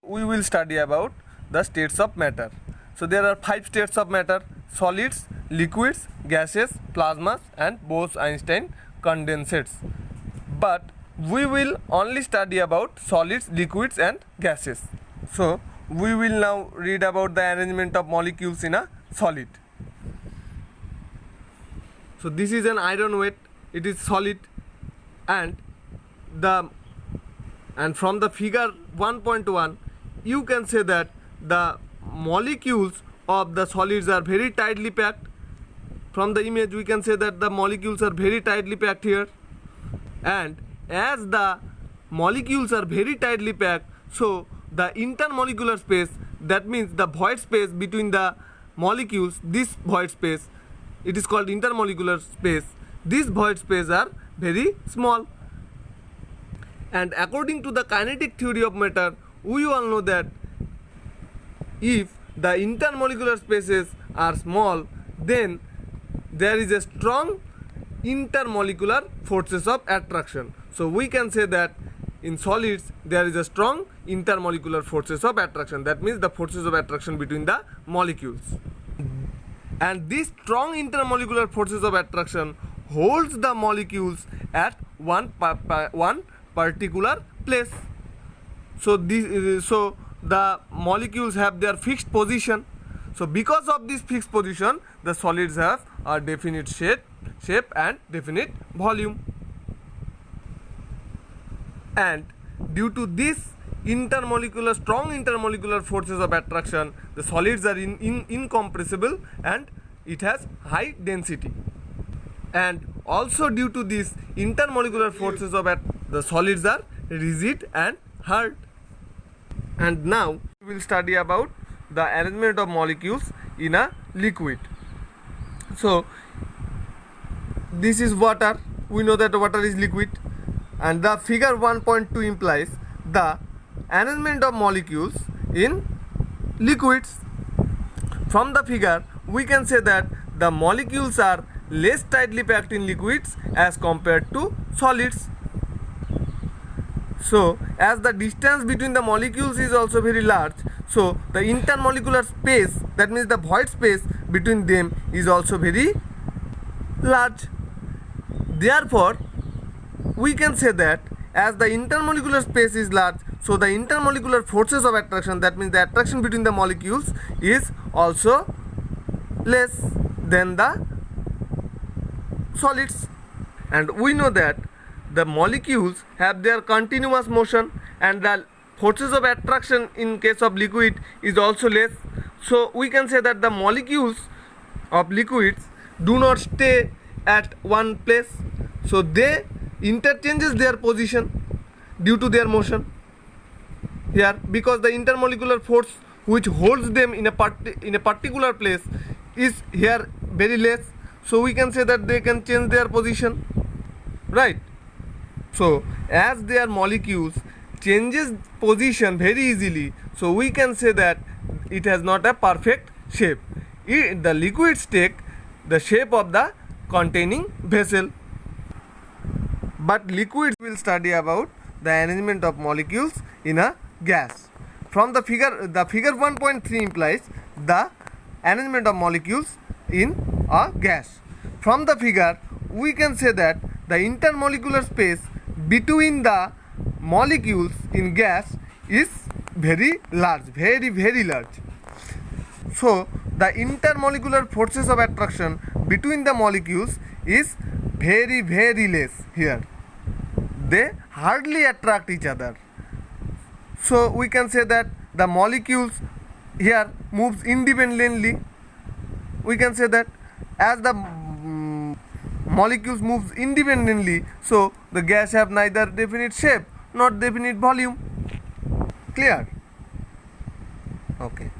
We will study about the states of matter. So there are 5 states of matter: solids, liquids, gases, plasmas and Bose-Einstein condensates. But we will only study about solids, liquids and gases. So we will now read about the arrangement of molecules in a solid. So this is an iron weight, it is solid, and from the figure 1.1 you can say that the molecules of the solids are very tightly packed. From the image we can say that the molecules are very tightly packed here, and as the molecules are very tightly packed, so the intermolecular space, that means the void space between the molecules, this void space, it is called intermolecular space. These void spaces are very small. And according to the kinetic theory of matter, we all know that if the intermolecular spaces are small, then there is a strong intermolecular forces of attraction. So we can say that in solids there is a strong intermolecular forces of attraction. That means the forces of attraction between the molecules. And these strong intermolecular forces of attraction holds the molecules at one particular place. So the molecules have their fixed position. So because of this fixed position, the solids have a definite shape and definite volume. And due to this strong intermolecular forces of attraction, the solids are incompressible and it has high density. And also due to these intermolecular forces of the solids are rigid and hard. And now we will study about the arrangement of molecules in a liquid. So this is water. We know that water is liquid, and the figure 1.2 implies the arrangement of molecules in liquids. From the figure we can say that the molecules are less tightly packed in liquids as compared to solids. So as the distance between the molecules is also very large, so the intermolecular space, that means the void space between them, is also very large. Therefore we can say that as the intermolecular space is large, so the intermolecular forces of attraction, that means the attraction between the molecules, is also less than the solids. And we know that the molecules have their continuous motion, and the forces of attraction in case of liquid is also less. So we can say that the molecules of liquids do not stay at one place, so they interchanges their position due to their motion here, because the intermolecular force which holds them in a particular place is here very less. So we can say that they can change their position, right? So as their molecules changes position very easily, so we can say that it has not a perfect shape. The liquids take the shape of the containing vessel. But liquids will study about the arrangement of molecules in a gas. From the figure 1.3 implies the arrangement of molecules in a gas. From the figure we can say that the intermolecular space between the molecules in gas is very large, very large. So the intermolecular forces of attraction between the molecules is very less here. They hardly attract each other. So we can say that the molecules here moves independently. We can say that as the molecules moves independently, so the gas have neither definite shape nor definite volume. Clear? Okay.